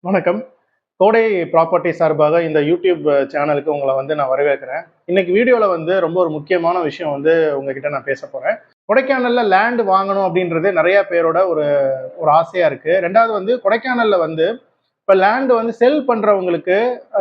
வணக்கம். கோடை ப்ராப்பர்ட்டி சார்பாக இந்த யூடியூப் சேனலுக்கு உங்கள நான் வரவேற்கிறேன். இன்னைக்கு வீடியோல ரொம்ப ஒரு முக்கியமான விஷயம் உங்ககிட்ட நான் பேசப் போறேன். கொடைக்கானல்ல லேண்ட் வாங்கணும் அப்படின்றது நெறைய பேரோட ஒரு ஒரு ஆசையா இருக்கு. 2வது கொடைக்கானல்ல இப்ப லேண்ட் செல் பண்றவங்களுக்கு,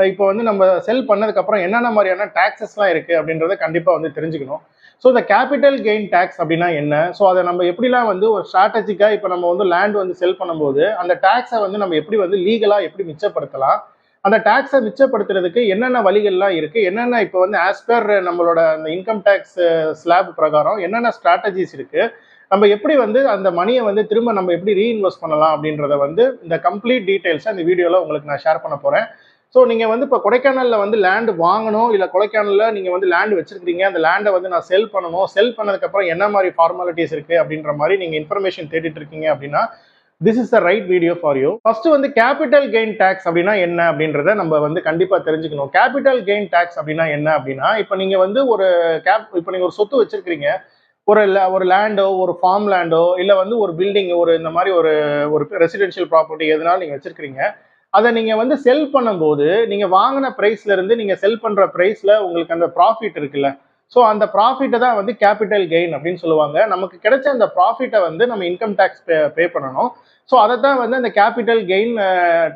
இப்ப நம்ம செல் பண்ணதுக்கு அப்புறம் என்னென்ன மாரியான டாக்ஸஸ்லாம் இருக்கு அப்படின்றத கண்டிப்பா தெரிஞ்சுக்கணும். ஸோ இந்த கேபிட்டல் கெயின் டாக்ஸ் அப்படின்னா என்ன? ஸோ அத நம்ம எப்படிலாம் ஒரு ஸ்ட்ராட்டஜிக்கா இப்ப நம்ம லேண்ட் செல் பண்ணும்போது, அந்த டாக்ஸ நம்ம எப்படி லீகலா எப்படி மிச்சப்படுத்தலாம்? அந்த டாக்ஸ மிச்சப்படுத்துறதுக்கு என்னென்ன வழிகள்லாம் இருக்கு? என்னென்ன இப்ப ஆஸ் பெர் நம்மளோட அந்த இன்கம் டாக்ஸ் ஸ்லாப் பிரகாரம் என்னென்ன ஸ்ட்ராட்டஜிஸ் இருக்கு? நம்ம எப்படி அந்த மணிய திரும்ப நம்ம எப்படி ரீஇன்வெஸ்ட் பண்ணலாம் அப்படின்றத இந்த கம்ப்ளீட் டீடைல்ஸ இந்த வீடியோல உங்களுக்கு நான் ஷேர் பண்ண போறேன். ஸோ நீங்க இப்போ கொடைக்கானல்ல லேண்ட் வாங்கணும், இல்ல கொடைக்கானல்ல நீங்க லேண்ட் வச்சிருக்கீங்க, அந்த லேண்டை நான் செல் பண்ணணும், செல் பண்ணதுக்கு அப்புறம் என்ன மாதிரி ஃபார்மாலிட்டிஸ் இருக்கு அப்படின்ற மாதிரி நீங்க இன்ஃபர்மேஷன் தேடிட்டு இருக்கீங்க அப்படின்னா this is the right video for you. First capital gain tax அப்படின்னா என்ன அப்படின்றத நம்ம கண்டிப்பா தெரிஞ்சுக்கணும். கேபிட்டல் கெயின் டாக்ஸ் அப்படின்னா என்ன அப்படின்னா, இப்போ நீங்க ஒரு இப்போ நீங்க ஒரு சொத்து வச்சிருக்கீங்க, ஒரு லேண்டோ, ஒரு ஃபார்ம் லேண்டோ, இல்ல ஒரு பில்டிங், இந்த மாதிரி ஒரு ஒரு ரெசிடென்ஷியல் ப்ராப்பர்ட்டி எதனால நீங்க வச்சிருக்கீங்க, அதை நீங்க செல் பண்ணும்போது நீங்க வாங்கின பிரைஸ்ல இருந்து நீங்க செல் பண்ற பிரைஸ்ல உங்களுக்கு அந்த ப்ராஃபிட் இருக்குல்ல, ஸோ அந்த ப்ராஃபிட்டை தான் கேபிட்டல் கெயின் அப்படின்னு சொல்லுவாங்க. நமக்கு கிடைச்ச அந்த ப்ராஃபிட்டை நம்ம இன்கம் டேக்ஸ் பே பண்ணணும். ஸோ அதை தான் அந்த கேபிட்டல் கெயின்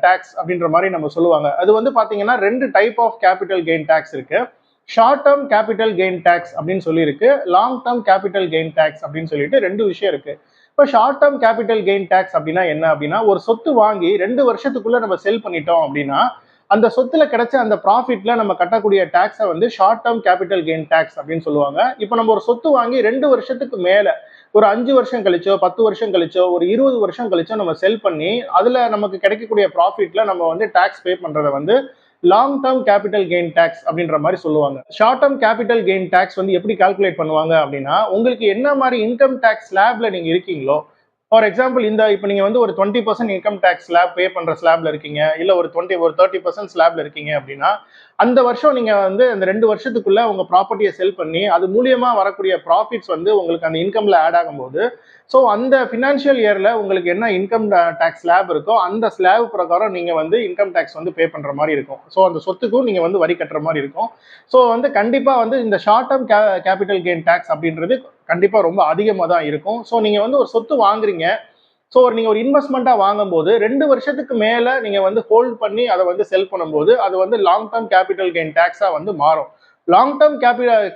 டேக்ஸ் அப்படின்ற மாதிரி நம்ம சொல்லுவாங்க. அது பாத்தீங்கன்னா 2 type of capital gain tax இருக்கு. Short term capital gain tax அப்படின்னு சொல்லி இருக்கு, long term capital gain tax அப்படின்னு சொல்லிட்டு 2 விஷயம் இருக்கு. இப்போ short term capital gain tax அப்படின்னா என்ன அப்படின்னா, ஒரு சொத்து வாங்கி 2 வருஷத்துக்குள்ள நம்ம செல் பண்ணிட்டோம் அப்படின்னா, அந்த சொத்துல கிடைச்ச அந்த ப்ராஃபிட்ல நம்ம கட்டக்கூடிய டேக்ஸை short term capital gain tax அப்படின்னு சொல்லுவாங்க. இப்போ நம்ம ஒரு சொத்து வாங்கி 2 வருஷத்துக்கு மேல, ஒரு 5 வருஷம் கழிச்சோ, 10 வருஷம் கழிச்சோ, ஒரு 20 வருஷம் கழிச்சோ நம்ம செல் பண்ணி அதுல நமக்கு கிடைக்கக்கூடிய ப்ராஃபிட்ல நம்ம டேக்ஸ் பே பண்றதை long term capital gain tax அப்படின்ற மாதிரி சொல்லுவாங்க. Short term capital gain tax எப்படி கால்குலேட் பண்ணுவாங்க அப்படின்னா, உங்களுக்கு என்ன மாதிரி இன்கம் டேக்ஸ் ஸ்லாப்ல நீங்க இருக்கீங்களோ, ஃபார் எக்ஸாம்பிள் இப்போ நீங்க ஒரு 20% இன்கம் டேக்ஸ் ஸ்லாப் பே பண்ற ஸ்லாப்ல இருக்கீங்க, இல்ல ஒரு 30% ஸ்லாப்ல இருக்கீங்க அப்படின்னா, அந்த வருஷம் நீங்க அந்த 2 வருஷத்துக்குள்ள உங்க ப்ராப்பர்ட்டியை செல் பண்ணி அது மூலியமா வரக்கூடிய ப்ராஃபிட்ஸ் உங்களுக்கு அந்த இன்கம்ல ஆட் ஆகும்போது, ஸோ அந்த ஃபினான்ஷியல் இயர்ல உங்களுக்கு என்ன இன்கம் டேக்ஸ் ஸ்லாப் இருக்கோ அந்த ஸ்லாப் பிரகாரம் நீங்க இன்கம் டேக்ஸ் பே பண்ற மாதிரி இருக்கும். ஸோ அந்த சொத்துக்கும் நீங்க வரி கட்டுற மாதிரி இருக்கும். ஸோ கண்டிப்பா இந்த short term capital gain tax அப்படின்றது கண்டிப்பா ரொம்ப அதிகமாக தான் இருக்கும். ஸோ நீங்க ஒரு சொத்து வாங்குறீங்க, ஸோ நீங்க ஒரு இன்வெஸ்ட்மெண்ட்டா வாங்கும்போது 2 வருஷத்துக்கு மேல நீங்க ஹோல்ட் பண்ணி அதை செல் பண்ணும்போது அது லாங் டேர்ம் கேபிட்டல் கெயின் டேக்ஸா மாறும். லாங் டேர்ம்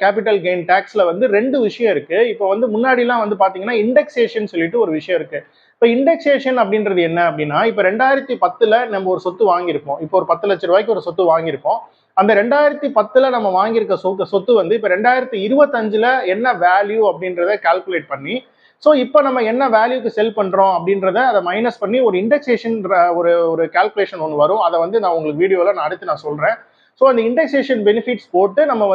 கேபிட்டல் கெயின் டேக்ஸ்ல 2 விஷயம் இருக்கு. இப்போ முன்னாடிலாம் பாத்தீங்கன்னா இண்டெக்ஸேஷன் சொல்லிட்டு ஒரு விஷயம் இருக்கு. இப்போ இண்டெக்ஸேஷன் அப்படின்றது என்ன அப்படின்னா, இப்போ 2010ல நம்ம ஒரு சொத்து வாங்கியிருப்போம். இப்போ ஒரு 10 லட்ச ரூபாய்க்கு ஒரு சொத்து வாங்கியிருப்போம். அந்த 2010ல நம்ம வாங்கியிருக்க சொத்து இப்போ 2025ல என்ன வேல்யூ அப்படின்றத கால்குலேட் பண்ணி, ஸோ இப்போ நம்ம என்ன வேல்யூக்கு செல் பண்றோம் அப்படின்றத அதை மைனஸ் பண்ணி ஒரு இண்டெக்ஸேஷன் ஒரு ஒரு கால்குலேஷன் ஒன்று வரும். அதை நான் உங்களுக்கு வீடியோவில் நான் சொல்றேன். ஸோ அந்த இண்டெக்ஸேஷன் பெனிஃபிட்ஸ் போட்டு நம்ம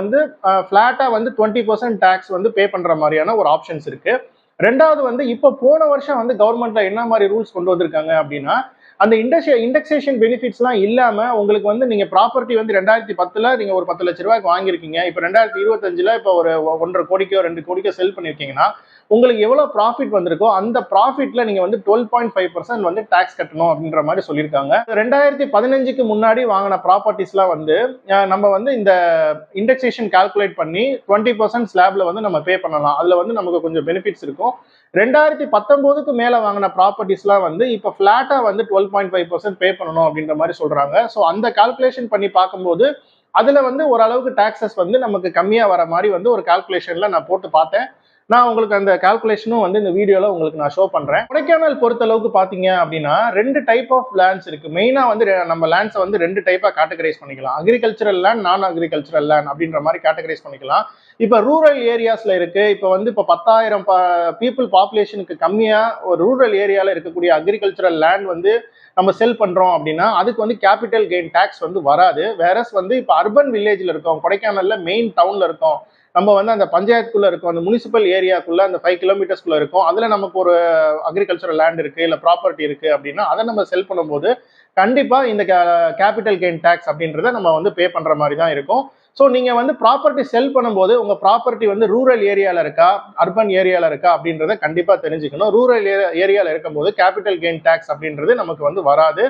ஃபிளாட்டா 20% டேக்ஸ் பே பண்ற மாதிரியான ஒரு ஆப்ஷன்ஸ் இருக்கு. 2வது இப்போ போன வருஷம் கவர்மெண்ட்ல என்ன மாதிரி ரூல்ஸ் கொண்டு வந்திருக்காங்க அப்படின்னா, அந்த இண்டெக்ஸேஷன் பெனிஃபிட்ஸ்லாம் இல்லாம உங்களுக்கு நீங்க ப்ராப்பர்ட்டி 2010ல நீங்க ஒரு 10 லட்ச ரூபாய்க்கு வாங்கியிருக்கீங்க, இப்போ 2025ல இப்போ ஒரு 1.5 கோடிக்கோ 2 கோடிக்கோ செல் பண்ணிருக்கீங்கன்னா உங்களுக்கு எவ்வளவு ப்ராஃபிட் வந்திருக்கோ அந்த ப்ராஃபிட்ல நீங்க 12.5% டாக்ஸ் கட்டணும் அப்படின்ற மாதிரி சொல்லியிருக்காங்க. 2015க்கு முன்னாடி வாங்கின ப்ராப்பர்ட்டிஸ்லாம் நம்ம இந்த இண்டெக்ஸேஷன் கால்குலேட் பண்ணி 20% ஸ்லாப்ல நம்ம பே பண்ணலாம். அதுல நமக்கு கொஞ்சம் பெனிஃபிட்ஸ் இருக்கும். 2019க்கு மேல வாங்கின ப்ராப்பர்ட்டிஸ்லாம் இப்போ ஃபிளாட்டா 12.5% பே பண்ணணும் அப்படின்ற மாதிரி சொல்றாங்க. ஸோ அந்த கால்குலேஷன் பண்ணி பார்க்கும்போது அதுல ஓரளவுக்கு டாக்ஸஸ் நமக்கு கம்மியா வர மாதிரி ஒரு கால்குலேஷன்ல நான் போட்டு பார்த்தேன். நான் உங்களுக்கு அந்த கால்குலேஷனும் இந்த வீடியோல உங்களுக்கு நான் ஷோ பண்றேன். கொடைக்கானல் பொறுத்த அளவுக்கு பாத்தீங்க அப்படின்னா 2 டைப் ஆஃப் லேண்ட்ஸ் இருக்கு. மெயினா நம்ம லேண்ட்ஸை 2 டைப்பா கேட்டகரைஸ் பண்ணிக்கலாம். அக்ரிகல்ச்சரல் லேண்ட், நான் அக்ரிகல்ச்சரல் லேண்ட் அப்படின்ற மாதிரி கேட்டகரைஸ் பண்ணிக்கலாம். இப்ப ரூரல் ஏரியாஸ்ல இருக்கு. இப்ப 10,000 பீப்புள் பாப்புலேஷனுக்கு கம்மியா ஒரு ரூரல் ஏரியால இருக்கக்கூடிய அக்ரிகல்ச்சரல் லேண்ட் நம்ம செல் பண்றோம் அப்படின்னா அதுக்கு கேபிட்டல் கெயின் டாக்ஸ் வராது. வேறஸ் இப்ப அர்பன் வில்லேஜ்ல இருக்கோம், கொடைக்கானல்ல மெயின் டவுன்ல இருக்கோம், நம்ம அந்த பஞ்சாயத்துக்குள்ள இருக்கும், அந்த முனிசிபல் ஏரியாக்குள்ள அந்த 5 கிலோமீட்டர்ஸ்குள்ள இருக்கும், அதுல நமக்கு ஒரு அக்ரிகல்ச்சரல் லேண்ட் இருக்கு, இல்ல ப்ராப்பர்ட்டி இருக்கு அப்படின்னா அதை நம்ம செல் பண்ணும்போது கண்டிப்பா இந்த கேபிட்டல் கெயின் டாக்ஸ் அப்படின்றத நம்ம பே பண்ற மாதிரி தான் இருக்கும். ஸோ நீங்க வந்து ப்ராப்பர்ட்டி செல் பண்ணும்போது உங்க ப்ராப்பர்ட்டி வந்து ரூரல் ஏரியால இருக்கா, அர்பன் ஏரியால இருக்கா அப்படின்றத கண்டிப்பா தெரிஞ்சுக்கணும். ரூரல் ஏரியால இருக்கும்போது கேபிட்டல் கெயின் டேக்ஸ் அப்படின்றது நமக்கு வந்து வராது.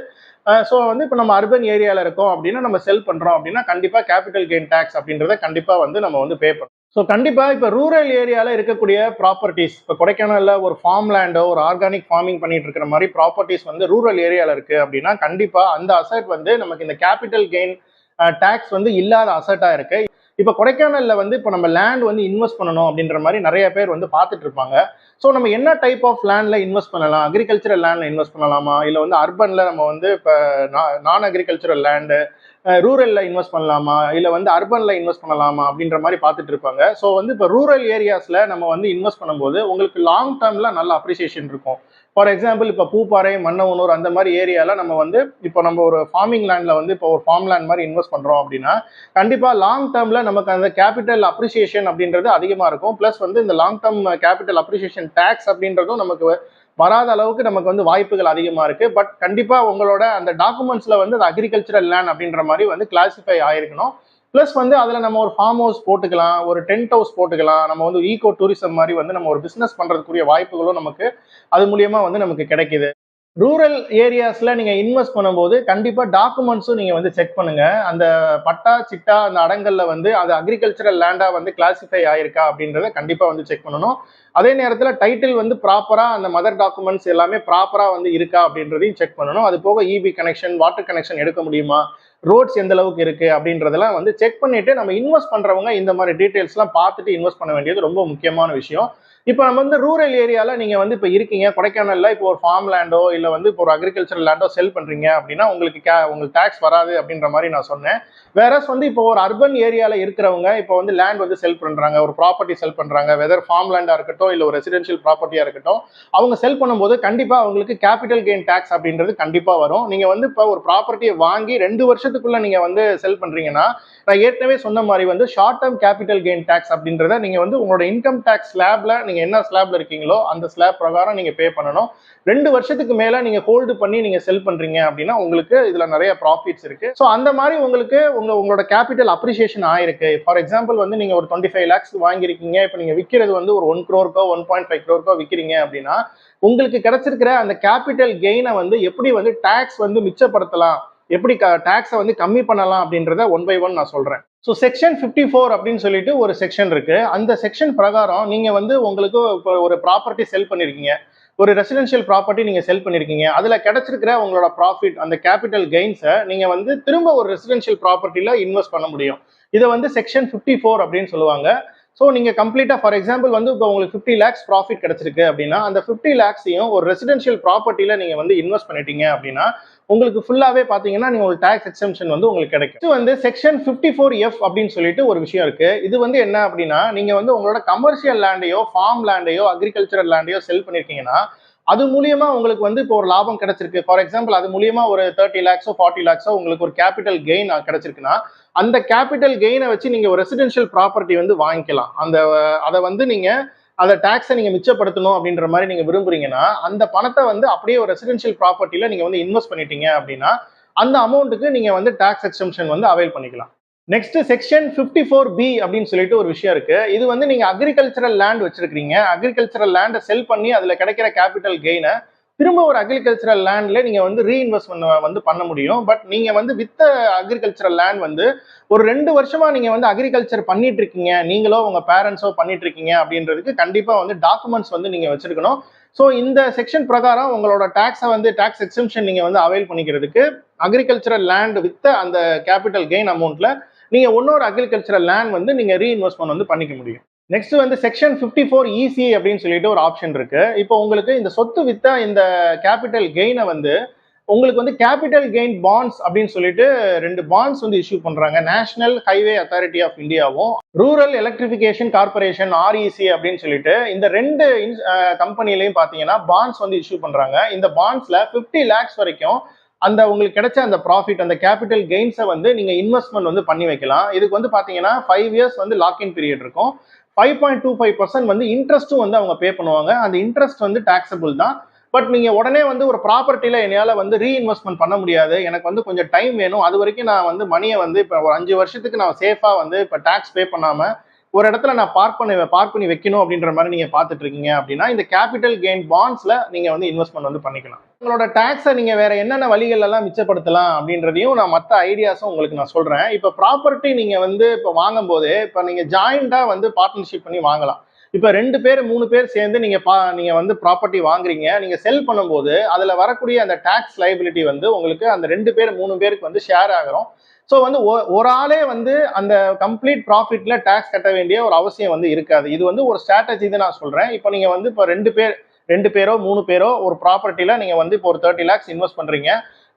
ஸோ வந்து இப்போ நம்ம அர்பன் ஏரியால இருக்கோம் அப்படின்னா நம்ம செல் பண்றோம் அப்படின்னா கண்டிப்பா கேபிட்டல் கெயின் டேக்ஸ் அப்படின்றத கண்டிப்பா வந்து நம்ம வந்து பே பண்ணணும். ஸோ கண்டிப்பா இப்போ ரூரல் ஏரியால இருக்கக்கூடிய ப்ராப்பர்ட்டிஸ், இப்போ கொடைக்கானல்ல ஒரு ஃபார்ம் லேண்டோ ஒரு ஆர்கானிக் ஃபார்மிங் பண்ணிட்டு இருக்கிற மாதிரி ப்ராப்பர்ட்டிஸ் வந்து ரூரல் ஏரியால இருக்கு அப்படின்னா கண்டிப்பா அந்த அசெட் வந்து நமக்கு இந்த கேபிட்டல் கெயின் டேக்ஸ் வந்து இல்லாத அசெட்டா இருக்கு. இப்போ கொடைக்கானல்ல வந்து இப்போ நம்ம லேண்ட் வந்து இன்வெஸ்ட் பண்ணணும் அப்படின்ற மாதிரி நிறைய பேர் வந்து பார்த்துட்டு இருப்பாங்க. ஸோ நம்ம என்ன டைப் ஆஃப் லேண்ட்ல இன்வெஸ்ட் பண்ணலாம்? அக்ரிகல்ச்சரல் லேண்ட்ல இன்வெஸ்ட் பண்ணலாமா, இல்லை வந்து அர்பன்ல நம்ம வந்து இப்போ நான் அக்ரிகல்ச்சரல் லேண்டு ரூரல்ல இன்வெஸ்ட் பண்ணலாமா, இல்லை வந்து அர்பன்ல இன்வெஸ்ட் பண்ணலாமா அப்படின்ற மாதிரி பார்த்துட்டு இருப்பாங்க. ஸோ வந்து இப்போ ரூரல் ஏரியாஸ்ல நம்ம வந்து இன்வெஸ்ட் பண்ணும்போது உங்களுக்கு லாங் டேர்ம்ல நல்ல அப்ரிசியேஷன் இருக்கும். ஃபார் எக்ஸாம்பிள் இப்போ பூப்பாறை, மன்னவனூர் அந்த மாதிரி ஏரியால நம்ம வந்து இப்போ நம்ம ஒரு ஃபார்மிங் லேண்ட்ல வந்து இப்போ ஒரு ஃபார்ம் லேண்ட் மாதிரி இன்வெஸ்ட் பண்றோம் அப்படின்னா கண்டிப்பா லாங் டேர்ம்ல நமக்கு அந்த கேபிட்டல் அப்ரிசியேஷன் அப்படின்றது அதிகமா இருக்கும். பிளஸ் வந்து இந்த long term capital appreciation tax அப்படின்றதும் நமக்கு வராத அளவுக்கு நமக்கு வந்து வாய்ப்புகள் அதிகமா இருக்கு. பட் கண்டிப்பா உங்களோட அந்த டாக்குமெண்ட்ஸ்ல வந்து அது அக்ரிகல்ச்சரல் லேண்ட் அப்படின்ற மாதிரி வந்து கிளாசிஃபை ஆயிருக்கணும். பிளஸ் வந்து அதுல நம்ம ஒரு ஃபார்ம் ஹவுஸ் போட்டுக்கலாம், ஒரு டென்ட் ஹவுஸ் போட்டுக்கலாம். நம்ம வந்து ஈகோ டூரிசம் மாதிரி வந்து நம்ம ஒரு பிசினஸ் பண்றதுக்குரிய வாய்ப்புகளும் நமக்கு அது மூலியமா வந்து நமக்கு கிடைக்குது. ரூரல் ஏரியாஸ்ல நீங்க இன்வெஸ்ட் பண்ணும்போது கண்டிப்பா டாக்குமெண்ட்ஸும் நீங்க வந்து செக் பண்ணுங்க. அந்த பட்டா சிட்டா அந்த அடங்கல்ல வந்து அது அக்ரிகல்ச்சரல் லேண்டா வந்து கிளாசிஃபை ஆயிருக்கா அப்படின்றத கண்டிப்பா வந்து செக் பண்ணணும். அதே நேரத்துல டைட்டில் வந்து ப்ராப்பரா அந்த மதர் டாக்குமெண்ட்ஸ் எல்லாமே ப்ராப்பரா வந்து இருக்கா அப்படின்றதையும் செக் பண்ணணும். அது போக இபி கனெக்ஷன், வாட்டர் கனெக்ஷன் எடுக்க முடியுமா, ரோட்ஸ் எந்த அளவுக்கு இருக்கு அப்படின்றதெல்லாம் வந்து செக் பண்ணிட்டு நம்ம இன்வெஸ்ட் பண்றவங்க இந்த மாதிரி டீடைல்ஸ் எல்லாம் பார்த்துட்டு இன்வெஸ்ட் பண்ண வேண்டியது ரொம்ப முக்கியமான விஷயம். இப்போ நம்ம வந்து ரூரல் ஏரியால நீங்க வந்து இப்போ இருக்கீங்க கொடைக்கானல்ல, இப்போ ஒரு ஃபார்ம் லேண்டோ இல்லை வந்து இப்போ ஒரு அக்ரிகல்ச்சரல் லேண்டோ செல் பண்றீங்க அப்படின்னா உங்களுக்கு டேக்ஸ் வராது அப்படின்ற மாதிரி நான் சொன்னேன். வேறஸ் வந்து இப்போ ஒரு அர்பன் ஏரியால இருக்கிறவங்க இப்போ வந்து லேண்ட் வந்து செல் பண்றாங்க, ஒரு ப்ராப்பர்ட்டி செல் பண்றாங்க, வெதர் ஃபார்ம் லேண்டா இருக்கட்டும் இல்லை ஒரு ரெசிடென்ஷியல் ப்ராப்பர்ட்டியா இருக்கட்டும், அவங்க செல் பண்ணும்போது கண்டிப்பா அவங்களுக்கு கேபிட்டல் கெயின் டேக்ஸ் அப்படின்றது கண்டிப்பா வரும். நீங்க வந்து இப்போ ஒரு ப்ராப்பர்ட்டியை வாங்கி 2 வருஷத்துக்குள்ள நீங்க வந்து செல் பண்றீங்கன்னா நான் ஏற்கனவே சொன்ன மாதிரி வந்து short term capital gain tax அப்படின்றத நீங்க வந்து உங்களோட இன்கம் டேக்ஸ் ஸ்லாப்ல நீங்க என்ன ஸ்லாப்ல இருக்கீங்களோ அந்த ஸ்லாப் பிரகாரம் நீங்க பே பண்ணணும். 2 வருஷத்துக்கு மேல நீங்க ஹோல்டு பண்ணி நீங்க செல் பண்றீங்க அப்படின்னா உங்களுக்கு இதுல நிறைய ப்ராஃபிட்ஸ் இருக்கு. ஸோ அந்த மாதிரி உங்களுக்கு உங்களோட கேபிட்டல் அப்ரிசியேஷன் ஆயிருக்கு. ஃபார் எக்ஸாம்பிள் வந்து நீங்க ஒரு 25 lakhs வாங்கிருக்கீங்க, இப்போ நீங்க விற்கிறது வந்து ஒரு 1 crore 1.5 crore விற்கிறீங்க அப்படின்னா உங்களுக்கு கிடைச்சிருக்கிற அந்த கேபிட்டல் கெயினை வந்து எப்படி வந்து டாக்ஸ் வந்து மிச்சப்படுத்தலாம், எப்படி டாக்ஸை வந்து கம்மி பண்ணலாம் அப்படின்றத 1 by 1 நான் சொல்றேன். ஸோ செக்ஷன் 54 அப்படின்னு சொல்லிட்டு ஒரு செக்ஷன் இருக்கு. அந்த செக்ஷன் பிரகாரம் நீங்க வந்து உங்களுக்கு ஒரு ப்ராப்பர்ட்டி செல் பண்ணிருக்கீங்க, ஒரு ரெசிடென்ஷியல் ப்ராப்பர்ட்டி நீங்க செல் பண்ணிருக்கீங்க, அதுல கிடைச்சிருக்கிற உங்களோட ப்ராஃபிட் அந்த கேபிட்டல் கெயின்ஸை நீங்க வந்து திரும்ப ஒரு ரெசிடென்ஷியல் ப்ராப்பர்ட்டில இன்வெஸ்ட் பண்ண முடியும். இதை வந்து செக்ஷன் 54 அப்படின்னு சொல்லுவாங்க. ஸோ நீங்க கம்ப்ளீட்டா ஃபார் எக்ஸாம்பிள் வந்து இப்போ உங்களுக்கு 50 lakhs ப்ராஃபிட் கிடைச்சிருக்கு அப்படின்னா அந்த 50 lakhs-ஐயும் ஒரு ரெசிடென்ஷியல் ப்ராப்பர்ட்டில நீங்க வந்து இன்வெஸ்ட் பண்ணிட்டீங்க அப்படின்னா உங்களுக்கு ஃபுல்லாவே பாத்தீங்கன்னா நீங்க ஒரு டாக்ஸ் எக்ஸம்ஷன் வந்து உங்களுக்கு கிடைக்கும். இது வந்து செக்ஷன் 54F அப்படின்னு சொல்லிட்டு ஒரு விஷயம் இருக்கு. இது வந்து என்ன அப்படின்னா நீங்க வந்து உங்களோட கமர்ஷியல் லேண்டையோ ஃபார்ம் லேண்டையோ அக்ரிகல்ச்சரல் லேண்டையோ செல் பண்ணிருக்கீங்கன்னா அது மூலியமா உங்களுக்கு வந்து இப்போ ஒரு லாபம் கிடைச்சிருக்கு. ஃபார் எக்ஸாம்பிள் அது மூலியமா ஒரு 30 lakhs 40 lakhs உங்களுக்கு ஒரு கேபிட்டல் கெயின் கிடைச்சிருக்குன்னா அந்த கேபிட்டல் கெயினை வச்சு நீங்க ஒரு ரெசிடென்ஷியல் ப்ராப்பர்ட்டி வந்து வாங்கிக்கலாம். அதை வந்து நீங்க அந்த டாக்ஸை நீங்க மிச்சப்படுத்தணும் அப்படின்ற மாதிரி நீங்க விரும்புறீங்கன்னா அந்த பணத்தை வந்து அப்படியே ஒரு ரெசிடென்ஷியல் ப்ராப்பர்ட்டில நீங்க வந்து இன்வெஸ்ட் பண்ணிட்டீங்க அப்படின்னா அந்த அமௌண்ட்டுக்கு நீங்க வந்து டாக்ஸ் எக்ஸம்ஷன் வந்து அவைல் பண்ணிக்கலாம். நெக்ஸ்ட் செக்ஷன் 54B அப்படின்னு சொல்லிட்டு ஒரு விஷயம் இருக்கு. இது வந்து நீங்க அக்ரிகல்ச்சரல் லேண்ட் வச்சிருக்கீங்க, அக்ரிகல்ச்சரல் லேண்டை செல் பண்ணி அதுல கிடைக்கிற கேபிட்டல் கெயினை திரும்ப ஒரு அக்ரிகல்ச்சரல் லேண்ட்ல நீங்க வந்து ரீஇன்வெஸ்ட்மெண்ட் வந்து பண்ண முடியும். பட் நீங்க வந்து வித் அக்ரிகல்ச்சரல் லேண்ட் வந்து ஒரு 2 வருஷமா நீங்க வந்து அக்ரிகல்ச்சர் பண்ணிட்டு இருக்கீங்க, நீங்களோ உங்க பேரண்ட்ஸோ பண்ணிட்டு இருக்கீங்க அப்படின்றதுக்கு கண்டிப்பா வந்து டாக்குமெண்ட்ஸ் வந்து நீங்க வச்சிருக்கணும். ஸோ இந்த செக்ஷன் பிரகாரம் உங்களோட டாக்ஸை வந்து டாக்ஸ் எக்ஸம்ஷன் நீங்க வந்து அவைல் பண்ணிக்கிறதுக்கு அக்ரிகல்ச்சரல் லேண்ட் வித் அந்த கேபிட்டல் கெயின் அமௌண்ட்ல நீங்க இன்னொரு அக்ரிகல்ச்சரல் லேண்ட் வந்து நீங்க ரீஇன்வெஸ்ட்மெண்ட் வந்து பண்ணிக்க முடியும். நெக்ஸ்ட் வந்து செக்ஷன் 54EC அப்படின்னு சொல்லிட்டு ஒரு ஆப்ஷன் இருக்கு. இப்போ உங்களுக்கு இந்த சொத்து வித்த இந்த கேபிட்டல் கெயினை வந்து உங்களுக்கு வந்து கேபிட்டல் கெயின் பாண்ட்ஸ் அப்படின்னு சொல்லிட்டு 2 பாண்ட்ஸ் வந்து இஷ்யூ பண்றாங்க. நேஷனல் ஹைவே அத்தாரிட்டி ஆஃப் இந்தியாவும் ரூரல் எலக்ட்ரிஃபிகேஷன் கார்பரேஷன் REC அப்படின்னு சொல்லிட்டு இந்த 2 கம்பெனிலையும் பாத்தீங்கன்னா பாண்ட்ஸ் வந்து இஷ்யூ பண்றாங்க. இந்த பாண்ட்ஸ்ல 50 lakhs வரைக்கும் அந்த உங்களுக்கு கிடைச்ச அந்த ப்ராஃபிட் அந்த கேபிட்டல் கெயின்ஸை வந்து நீங்க இன்வெஸ்ட்மெண்ட் வந்து பண்ணி வைக்கலாம். இதுக்கு வந்து பாத்தீங்கன்னா 5 years வந்து லாக்இன் பீரியட் இருக்கும். 5.25% வந்து இன்ட்ரெஸ்ட்டும் வந்து அவங்க பே பண்ணுவாங்க. அந்த இன்ட்ரெஸ்ட் வந்து டாக்ஸபிள் தான். பட் நீங்க உடனே வந்து ஒரு ப்ராப்பர்ட்டியில என்னால வந்து ரீஇன்வெஸ்ட்மெண்ட் பண்ண முடியாது, எனக்கு வந்து கொஞ்சம் டைம் வேணும், அது வரைக்கும் நான் வந்து மணியை வந்து இப்போ ஒரு 5 வருஷத்துக்கு நான் சேஃபா வந்து இப்போ டாக்ஸ் பே பண்ணாம ஒரு இடத்துல நான் பார்க் பண்ணி வைக்கணும் அப்படின்ற மாதிரி நீங்க பார்த்துட்டு இருக்கீங்க அப்படின்னா இந்த கேபிட்டல் கெயின் பாண்ட்ஸ்ல நீங்க வந்து இன்வெஸ்ட்மெண்ட் வந்து பண்ணிக்கலாம். உங்களோட டாக்ஸை நீங்க வேற என்னென்ன வழிகள் எல்லாம் மிச்சப்படுத்தலாம் அப்படின்றதையும் நான் மற்ற ஐடியாஸும் உங்களுக்கு நான் சொல்றேன். இப்போ ப்ராப்பர்ட்டி நீங்க வந்து இப்போ வாங்கும் போது இப்போ நீங்க ஜாயிண்டா வந்து பார்ட்னர்ஷிப் பண்ணி வாங்கலாம். இப்போ 2 பேர் 3 பேர் சேர்ந்து நீங்க வந்து ப்ராப்பர்ட்டி வாங்குறீங்க, நீங்க செல் பண்ணும்போது அதுல வரக்கூடிய அந்த டாக்ஸ் லைபிலிட்டி வந்து உங்களுக்கு அந்த 2 பேர் 3 பேருக்கு வந்து ஷேர் ஆகிறோம். ஸோ வந்து ஒரு ஆளே வந்து அந்த கம்ப்ளீட் ப்ராஃபிட்ல டாக்ஸ் கட்ட வேண்டிய ஒரு அவசியம் வந்து இருக்காது. இது வந்து ஒரு ஸ்ட்ராட்டஜி தான் நான் சொல்றேன். இப்போ நீங்க வந்து இப்போ 2 பேரோ 3 பேரோ ஒரு ப்ராப்பர்ட்டியில நீங்க வந்து இப்போ ஒரு 30 lakhs இன்வெஸ்ட் பண்றீங்க.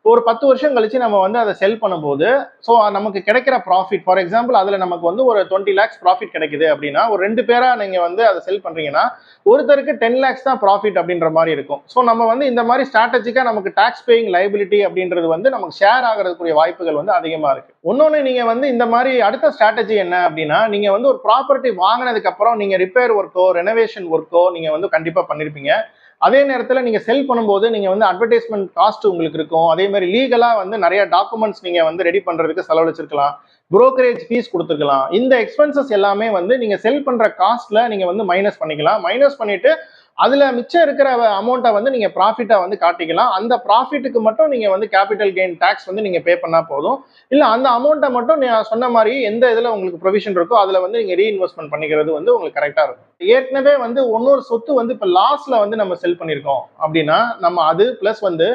ஒரு 10 வருஷம் கழிச்சு நம்ம வந்து அதை செல் பண்ணும்போது ஸோ நமக்கு கிடைக்கிற ப்ராஃபிட் ஃபார் எக்ஸாம்பிள் அதுல நமக்கு வந்து ஒரு 20 lakhs ப்ராஃபிட் கிடைக்குது அப்படின்னா ஒரு 2 பேரா நீங்க வந்து அதை செல் பண்றீங்கன்னா ஒருத்தருக்கு 10 lakhs தான் ப்ராஃபிட் அப்படின்ற மாதிரி இருக்கும். ஸோ நம்ம வந்து இந்த மாதிரி ஸ்ட்ராட்டஜிக்கா நமக்கு டாக்ஸ் பேயிங் லைபிலிட்டி அப்படின்றது வந்து நமக்கு ஷேர் ஆகிறதுக்குரிய வாய்ப்புகள் வந்து அதிகமா இருக்கு. இன்னொன்னு நீங்க வந்து இந்த மாதிரி அடுத்த ஸ்ட்ராட்டஜி என்ன அப்படின்னா நீங்க வந்து ஒரு ப்ராப்பர்ட்டி வாங்கினதுக்கு அப்புறம் நீங்க ரிப்பேர் ஒர்க்கோ ரெனோவேஷன் ஒர்க்கோ நீங்க வந்து கண்டிப்பா பண்ணிருப்பீங்க. அதே நேரத்தில் நீங்க செல் பண்ணும்போது நீங்க வந்து அட்வர்டைஸ்மெண்ட் காஸ்ட் உங்களுக்கு இருக்கும். அதே மாதிரி லீகலா வந்து நிறைய டாக்குமெண்ட்ஸ் நீங்க வந்து ரெடி பண்றதுக்கு செலவழிச்சிருக்கலாம், புரோக்கரேஜ் ஃபீஸ் கொடுத்துருக்கலாம். இந்த எக்ஸ்பென்சஸ் எல்லாமே வந்து நீங்க செல் பண்ற காஸ்ட்ல நீங்க வந்து மைனஸ் பண்ணிக்கலாம். மைனஸ் பண்ணிட்டு அதுல மிச்சம் இருக்கிற அமௌண்ட்டை வந்து நீங்க ப்ராஃபிட்டா வந்து காட்டிக்கலாம். அந்த ப்ராஃபிட்டுக்கு மட்டும் நீங்க வந்து கேபிட்டல் கெயின் டாக்ஸ் வந்து நீங்க பே பண்ணா போதும். இல்ல அந்த அமௌண்ட்டை மட்டும் நான் சொன்ன மாதிரி எந்த இதுல உங்களுக்கு ப்ரொவிஷன் இருக்கோ அதுல வந்து நீங்க ரீஇன்வெஸ்ட்மெண்ட் பண்ணிக்கிறது வந்து உங்களுக்கு கரெக்டா இருக்கும். ஏற்கனவே வந்து இன்னொரு சொத்து வந்து இப்ப லாஸ்ல வந்து நம்ம செல் பண்ணிருக்கோம் அப்படின்னா நம்ம அது பிளஸ் வந்து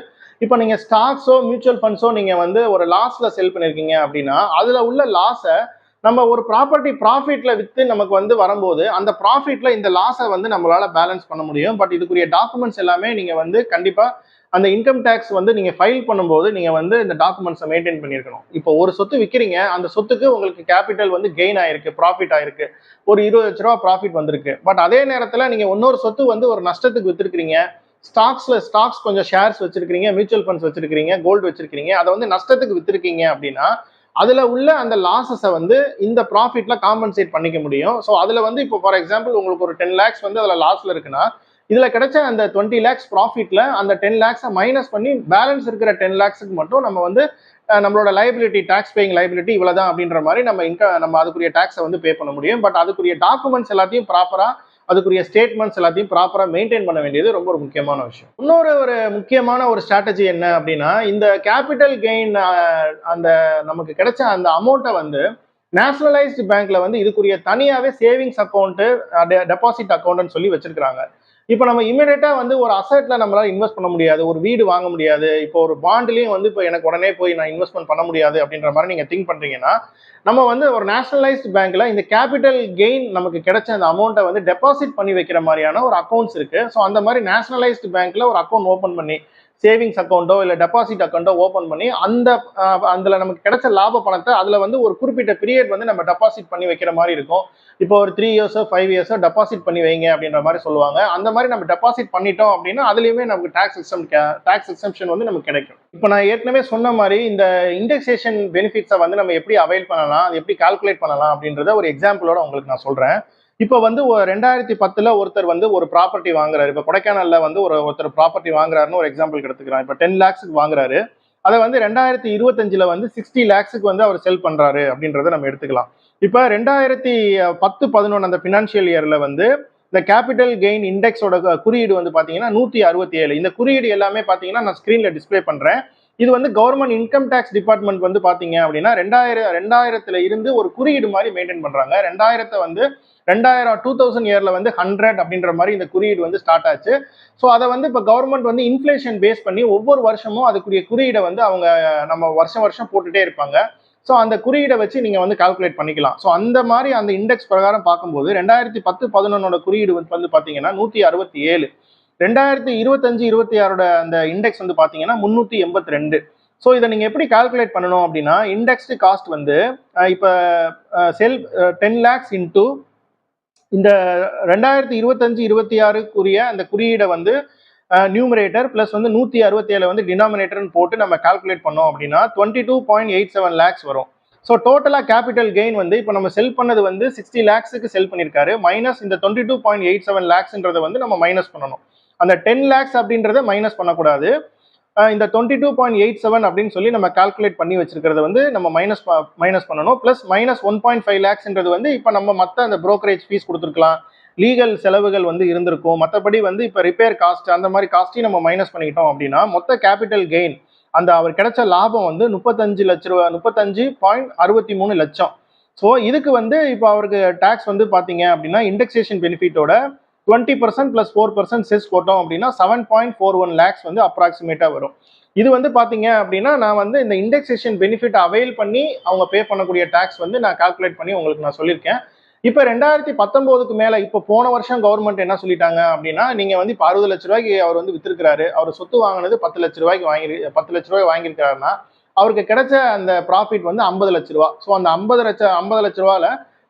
இப்போ நீங்க ஸ்டாக்ஸோ மியூச்சுவல் ஃபண்ட்ஸோ நீங்க வந்து ஒரு லாஸ்ல செல் பண்ணிருக்கீங்க அப்படின்னா அதுல உள்ள லாஸை நம்ம ஒரு ப்ராப்பர்ட்டி ப்ராஃபிட்ல வித்து நமக்கு வந்து வரும்போது அந்த ப்ராஃபிட்ல இந்த லாஸை வந்து நம்மளால பேலன்ஸ் பண்ண முடியும். பட் இதுக்குரிய டாக்குமெண்ட்ஸ் எல்லாமே நீங்க வந்து கண்டிப்பா அந்த இன்கம் டேக்ஸ் வந்து நீங்க ஃபைல் பண்ணும்போது நீங்க வந்து இந்த டாக்குமெண்ட்ஸை மெயின்டைன் பண்ணியிருக்கணும். இப்போ ஒரு சொத்து விற்கிறீங்க, அந்த சொத்துக்கு உங்களுக்கு கேபிட்டல் வந்து கெயின் ஆயிருக்கு, ப்ராஃபிட் ஆயிருக்கு, ஒரு 20 லட்ச ரூபா ப்ராஃபிட் வந்திருக்கு. பட் அதே நேரத்தில் நீங்க இன்னொரு சொத்து வந்து ஒரு நஷ்டத்துக்கு வித்துருக்கீங்க, ஸ்டாக்ஸ் கொஞ்சம் ஷேர்ஸ் வச்சிருக்கீங்க, மியூச்சுவல் ஃபண்ட்ஸ் வச்சிருக்கீங்க, கோல்டு வச்சிருக்கீங்க, அதை வந்து நஷ்டத்துக்கு வித்துருக்கீங்க அப்படின்னா அதுல உள்ள அந்த லாஸஸை வந்து இந்த ப்ராஃபிட்ல காம்பன்சேட் பண்ணிக்க முடியும். ஸோ அதுல வந்து இப்போ ஃபார் எக்ஸாம்பிள் உங்களுக்கு ஒரு 10 lakhs வந்து அதுல லாஸ்ல இருக்குன்னா இதுல கிடைச்ச அந்த 20 lakhs ப்ராஃபிட்ல அந்த 10 lakhs மைனஸ் பண்ணி பேலன்ஸ் இருக்கிற 10 lakhsக்கு மட்டும் நம்ம வந்து நம்மளோட லைபிலிட்டி டாக்ஸ் பேயிங் லைபிலிட்டி இவ்வளவுதான் அப்படின்ற மாதிரி நம்ம அதுக்குரிய டாக்ஸை வந்து பே பண்ண முடியும். பட் அதுக்குரிய டாக்குமெண்ட்ஸ் எல்லாத்தையும் ப்ராப்பரா அதுக்குரிய ஸ்டேட்மெண்ட்ஸ் எல்லாத்தையும் ப்ராப்பரா மெயின்டைன் பண்ண வேண்டியது ரொம்ப ஒரு முக்கியமான விஷயம். ஒரு முக்கியமான ஒரு ஸ்ட்ராட்டஜி என்ன அப்படின்னா இந்த கேபிட்டல் கெயின் அந்த நமக்கு கிடைச்ச அந்த அமௌண்ட்டை வந்து நேஷனலைஸ்டு பேங்க்ல வந்து இதுக்குரிய தனியாவே சேவிங்ஸ் அக்கௌண்ட் டெபாசிட் அக்கௌண்ட்னு சொல்லி வச்சிருக்காங்க. இப்போ நம்ம இமீடியட்டா வந்து ஒரு அசெட்ல நம்மளால இன்வெஸ்ட் பண்ண முடியாது, ஒரு வீடு வாங்க முடியாது, இப்போ ஒரு பாண்ட்லயும் வந்து இப்போ எனக்கு உடனே போய் நான் இன்வெஸ்ட்மெண்ட் பண்ண முடியாது அப்படின்ற மாதிரி நீங்க திங்க் பண்றீங்கன்னா நம்ம வந்து ஒரு நேஷனலைஸ்டு பேங்க்ல இந்த கேபிட்டல் கெயின் நமக்கு கிடைச்ச அந்த அமௌண்ட்டை வந்து டெபாசிட் பண்ணி வைக்கிற மாதிரியான ஒரு அக்கௌண்ட்ஸ் இருக்கு. ஸோ அந்த மாதிரி நேஷனலைஸ்டு பேங்க்ல ஒரு அக்கௌண்ட் ஓப்பன் பண்ணி சேவிங்ஸ் அக்கௌண்ட்டோ இல்லை டெபாசிட் அக்கௌண்ட்டோ ஓப்பன் பண்ணி அதில் நமக்கு கிடைச்ச லாப பணத்தை அதில் வந்து ஒரு குறிப்பிட்ட பீரியட் வந்து நம்ம டெபாசிட் பண்ணி வைக்கிற மாதிரி இருக்கும். இப்போ ஒரு 3 years 5 years டெபாசிட் பண்ணி வைங்க அப்படின்ற மாதிரி சொல்லுவாங்க. அந்த மாதிரி நம்ம டெபாசிட் பண்ணிட்டோம் அப்படின்னா அதுலேயுமே நமக்கு டாக்ஸ் எக்ஸம்ஷன் வந்து நமக்கு கிடைக்கும். இப்போ நான் ஏற்கனவே சொன்ன மாதிரி இந்த இண்டெக்ஸேஷன் பெனிஃபிட்ஸை வந்து நம்ம எப்படி அவைல் பண்ணலாம், அது எப்படி கால்குலேட் பண்ணலாம் அப்படின்றத ஒரு எக்ஸாம்பிளோட உங்களுக்கு நான் சொல்றேன். இப்போ வந்து 2010 ஒருத்தர் வந்து ஒரு ப்ராப்பர்ட்டி வாங்குறாரு. இப்போ கொடைக்கானல்ல வந்து ஒருத்தர் ப்ராப்பர்ட்டி வாங்குறாருன்னு ஒரு எக்ஸாம்பிள் எடுத்துக்கிறான். இப்போ 10 lakhsக்கு வாங்குறாரு. அதை வந்து 2025 வந்து 60 lakhsக்கு வந்து அவர் செல் பண்றாரு அப்படின்றத நம்ம எடுத்துக்கலாம். இப்போ 2010-11 அந்த பினான்சியல் இயர்ல வந்து இந்த கேபிட்டல் கெயின் இண்டெக்ஸோட குறியீடு வந்து பாத்தீங்கன்னா 167. இந்த குறியீடு எல்லாமே பாத்தீங்கன்னா நான் ஸ்கிரீன்ல டிஸ்பிளே பண்றேன். இது வந்து கவர்மெண்ட் இன்கம் டேக்ஸ் டிபார்ட்மெண்ட் வந்து பாத்தீங்க அப்படின்னா 2000 இருந்து ஒரு குறியீடு மாதிரி மெயின்டைன் பண்றாங்க. 2000 இயர்ல வந்து 100 அப்படின்ற மாதிரி இந்த குறியீடு வந்து ஸ்டார்ட் ஆச்சு. ஸோ அதை வந்து இப்போ கவர்மெண்ட் வந்து இன்ஃபிளேஷன் பேஸ் பண்ணி ஒவ்வொரு வருஷமும் அதுக்குரிய குறியீடை வந்து அவங்க நம்ம வருஷம் போட்டுட்டே இருப்பாங்க. ஸோ அந்த குறியீடை வச்சு நீங்க வந்து கால்குலேட் பண்ணிக்கலாம். ஸோ அந்த மாதிரி அந்த இண்டெக்ஸ் பிரகாரம் பார்க்கும்போது 2010-11 குறியீடு வந்து பாத்தீங்கன்னா 167, 2025-26 அந்த இண்டெக்ஸ் வந்து பாத்தீங்கன்னா 382. ஸோ இதை நீங்க எப்படி கால்குலேட் பண்ணணும் அப்படின்னா இண்டெக்ஸ்டு காஸ்ட் வந்து இப்போ 10 lakhs இன்டூ இந்த 2025-26 அந்த குறியீடை வந்து நியூமரேட்டர் பிளஸ் வந்து 167 வந்து டினாமினேட்டர்னு போட்டு நம்ம கால்குலேட் பண்ணோம் அப்படின்னா 22.87 lakhs வரும். ஸோ டோட்டலா கேபிட்டல் கெயின் வந்து இப்போ நம்ம செல் பண்ணது வந்து 60 lakhsக்கு செல் பண்ணியிருக்காரு, மைனஸ் இந்த 22.87 lakhsன்றதை வந்து நம்ம மைனஸ் பண்ணணும். அந்த 10 lakhs அப்படின்றத மைனஸ் பண்ணக்கூடாது. இந்த 22.87 அப்படின்னு சொல்லி நம்ம கால்குலேட் பண்ணி வச்சிருக்கிறத வந்து நம்ம மைனஸ் பண்ணணும். பிளஸ் மைனஸ் 1.5 lakhsன்றது வந்து இப்போ நம்ம மற்ற அந்த brokerage ஃபீஸ் கொடுத்துருக்கலாம், லீகல் செலவுகள் வந்து இருந்திருக்கும், மற்றபடி வந்து இப்போ ரிப்பேர் காஸ்ட் அந்த மாதிரி காஸ்ட்டையும் நம்ம மைனஸ் பண்ணிக்கிட்டோம் அப்படின்னா மொத்த கேபிட்டல் கெயின் அந்த அவர் கிடைச்ச லாபம் வந்து 35 லட்ச ரூபா, 35.63 லட்சம். ஸோ இதுக்கு வந்து இப்போ அவருக்கு டேக்ஸ் வந்து பார்த்தீங்க அப்படின்னா இண்டெக்ஸேஷன் பெனிஃபிட்டோட 20% + 4% செஸ் போட்டோம் அப்படின்னா 7.41 lakhs வந்து அப்ராக்சிமேட்டாக வரும். இது வந்து பார்த்தீங்க அப்படின்னா நான் வந்து இந்த இண்டெக்ஸேஷன் பெனிஃபிட் அவைல் பண்ணி அவங்க பே பண்ணக்கூடிய டேக்ஸ் வந்து நான் கால்குலேட் பண்ணி உங்களுக்கு நான் சொல்லியிருக்கேன். இப்போ 2019க்கு மேலே இப்போ போன வருஷம் கவர்மெண்ட் என்ன சொல்லிட்டாங்க அப்படின்னா நீங்கள் வந்து இப்போ 60 லட்ச ரூபாய்க்கு அவர் வந்து வித்திருக்கிறாரு, அவர் சொத்து வாங்கினது 10 லட்ச ரூபாய்க்கு 10 லட்ச ரூபாய் வாங்கியிருக்காருன்னா அவருக்கு கிடைச்ச அந்த ப்ராஃபிட் வந்து 50 லட்ச ரூபா. ஸோ அந்த 50 லட்ச ரூபால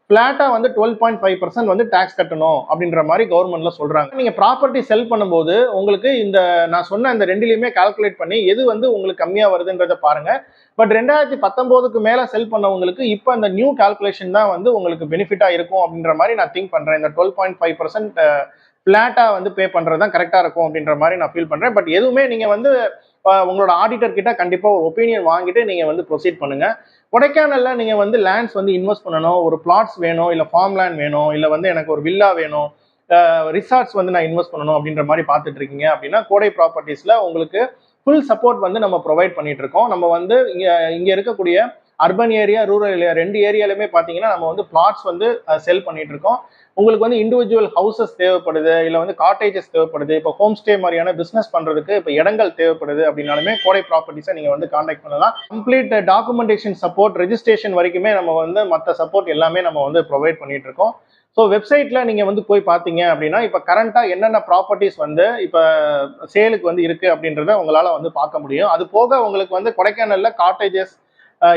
பிளாட்டா வந்து 12.5% வந்து டாக்ஸ் கட்டணும் அப்படின்ற மாதிரி கவர்மெண்ட்ல சொல்றாங்க. நீங்க ப்ராப்பர்ட்டி செல் பண்ணும்போது உங்களுக்கு இந்த நான் சொன்ன இந்த ரெண்டுலையுமே கால்குலேட் பண்ணி எது வந்து உங்களுக்கு கம்மியா வருதுன்றத பாருங்க. பட் 2019க்கு மேல செல் பண்ணவங்களுக்கு இப்போ அந்த நியூ கால்குலேஷன் தான் வந்து உங்களுக்கு பெனிஃபிட்டா இருக்கும் அப்படின்ற மாதிரி நான் திங்க் பண்றேன். இந்த 12.5% பிளாட்டா வந்து பே பண்றது தான் கரெக்டா இருக்கும் அப்படின்ற மாதிரி நான் ஃபீல் பண்றேன். பட் எதுவுமே நீங்க வந்து உங்களோட ஆடிட்டர் கிட்ட கண்டிப்பா ஒரு ஒப்பீனியன் வாங்கிட்டு நீங்க வந்து ப்ரொசீட் பண்ணுங்க. கொடைக்கானல்ல நீங்க வந்து லேண்ட்ஸ் வந்து இன்வெஸ்ட் பண்ணணும், ஒரு பிளாட்ஸ் வேணும், இல்ல ஃபார்ம் லேண்ட் வேணும், இல்ல வந்து எனக்கு ஒரு வில்லா வேணும், ரிசார்ட்ஸ் வந்து நான் இன்வெஸ்ட் பண்ணணும் அப்படின்ற மாதிரி பார்த்துட்டு இருக்கீங்க அப்படின்னா கோடை ப்ராப்பர்ட்டிஸ்ல உங்களுக்கு ஃபுல் சப்போர்ட் வந்து நம்ம ப்ரொவைட் பண்ணிட்டு இருக்கோம். நம்ம வந்து இங்க இருக்கக்கூடிய அர்பன் ஏரியா, ரூரல் ஏரியா ரெண்டு ஏரியாலுமே பார்த்தீங்கன்னா நம்ம வந்து பிளாட்ஸ் வந்து செல் பண்ணிட்டு இருக்கோம். உங்களுக்கு வந்து இண்டிவிஜுவல் ஹவுசஸ் தேவைப்படுது, இல்லை வந்து காட்டேஜஸ் தேவைப்படுது, இப்போ ஹோம் ஸ்டே மாதிரியான பிஸ்னஸ் பண்ணுறதுக்கு இப்போ இடங்கள் தேவைப்படுது அப்படின்னாலுமே கோடை ப்ராப்பர்ட்டிஸை நீங்கள் வந்து காண்டாக்ட் பண்ணலாம். கம்ப்ளீட் டாக்குமெண்டேஷன் சப்போர்ட், ரெஜிஸ்ட்ரேஷன் வரைக்குமே நம்ம வந்து மற்ற சப்போர்ட் எல்லாமே நம்ம வந்து ப்ரொவைட் பண்ணிட்டு இருக்கோம். ஸோ வெப்சைட்டில் நீங்கள் வந்து போய் பார்த்தீங்க அப்படின்னா இப்போ கரண்ட்டாக என்னென்ன ப்ராப்பர்ட்டிஸ் வந்து இப்போ சேலுக்கு வந்து இருக்குது அப்படின்றத உங்களால் வந்து பார்க்க முடியும். அது போக உங்களுக்கு வந்து கொடைக்கானலில் காட்டேஜஸ்,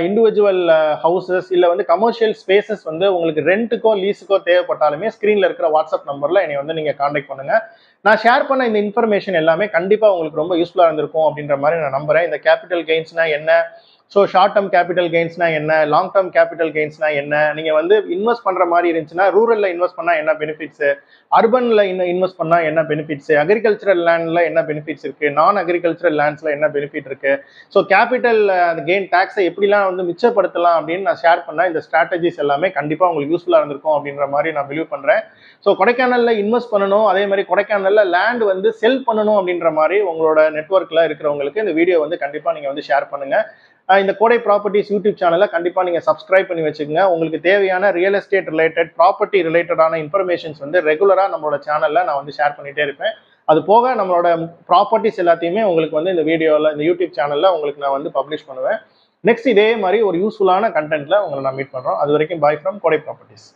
இண்டிவிஜுவல் ஹவுசஸ் இல்லை வந்து கமர்ஷியல் ஸ்பேசஸ் வந்து உங்களுக்கு ரெண்ட்டுக்கோ லீஸுக்கோ தேவைப்பட்டாலுமே ஸ்க்ரீனில் இருக்கிற வாட்ஸ்அப் நம்பரில் என்னை வந்து நீங்கள் காண்டாக்ட் பண்ணுங்கள். நான் ஷேர் பண்ண இந்த இன்ஃபர்மேஷன் எல்லாமே கண்டிப்பாக உங்களுக்கு ரொம்ப யூஸ்ஃபுல்லாக இருந்திருக்கும் அப்படின்ற மாதிரி நான் நம்புகிறேன். இந்த கேபிட்டல் கெயின்ஸ்னா என்ன, ஸோ ஷார்ட் டேர்ம் கேபிட்டல் கெயின்ஸ்னா என்ன, லாங் டேர்ம் கேபிட்டல் கெயின்ஸ்னா என்ன, நீங்கள் வந்து இன்வெஸ்ட் பண்ணுற மாதிரி இருந்துச்சுன்னா ரூரலில் இன்வெஸ்ட் பண்ணால் என்ன பெனிஃபிட்ஸு, அர்பனில் இன்வெஸ்ட் பண்ணால் என்ன பெனிஃபிட்ஸு, அக்ரிகல்ச்சரல் லேண்டில் என்ன பெனிஃபிட்ஸ் இருக்குது, நான் அக்ரிகல்ச்சரல் லேண்ட்ஸில் என்ன பெனிஃபிட் இருக்குது, ஸோ கேபிட்டல் கெயின் டேக்ஸை எப்படிலாம் வந்து மிச்சப்படுத்தலாம் அப்படின்னு நான் ஷேர் பண்ண இந்த ஸ்ட்ராட்டஜிஸ் எல்லாமே கண்டிப்பாக உங்களுக்கு யூஸ்ஃபுல்லாக இருந்திருக்கும் அப்படின்ற மாதிரி நான் பிலீவ் பண்ணுறேன். ஸோ கொடைக்கானலில் இன்வெஸ்ட் பண்ணணும், அதே மாதிரி கொடைக்கானலில் லேண்ட் வந்து செல் பண்ணணும் அப்படின்ற மாதிரி உங்களோட நெட்வொர்க்கில் இருக்கிறவங்களுக்கு இந்த வீடியோ வந்து கண்டிப்பாக நீங்கள் வந்து ஷேர் பண்ணுங்கள். இந்த கோடை ப்ராப்பர்ட்டிஸ் யூடியூப் சேனலை கண்டிப்பாக நீங்கள் சப்ஸ்கிரைப் பண்ணி வச்சுக்கோங்க. உங்களுக்கு தேவையான ரியல் எஸ்டேட் ரிலேட்டட், ப்ராப்பர்ட்டி ரிலேட்டடான இன்ஃபர்மேஷன்ஸ் வந்து ரெகுலராக நம்மளோட சேனலில் நான் வந்து ஷேர் பண்ணிகிட்டே இருப்பேன். அது போக நம்மளோட ப்ராப்பர்ட்டிஸ் எல்லாத்தையுமே உங்களுக்கு வந்து இந்த வீடியோவில், இந்த யூடியூப் சேனலில் உங்களுக்கு நான் வந்து பப்ளிஷ் பண்ணுவேன். நெக்ஸ்ட் இதே மாதிரி ஒரு யூஸ்ஃபுல்லான கண்டென்ட்டில் உங்களை நான் மீட் பண்ணுறோம். அது வரைக்கும் பாய் ஃப்ரம் கோடை ப்ராப்பர்ட்டிஸ்.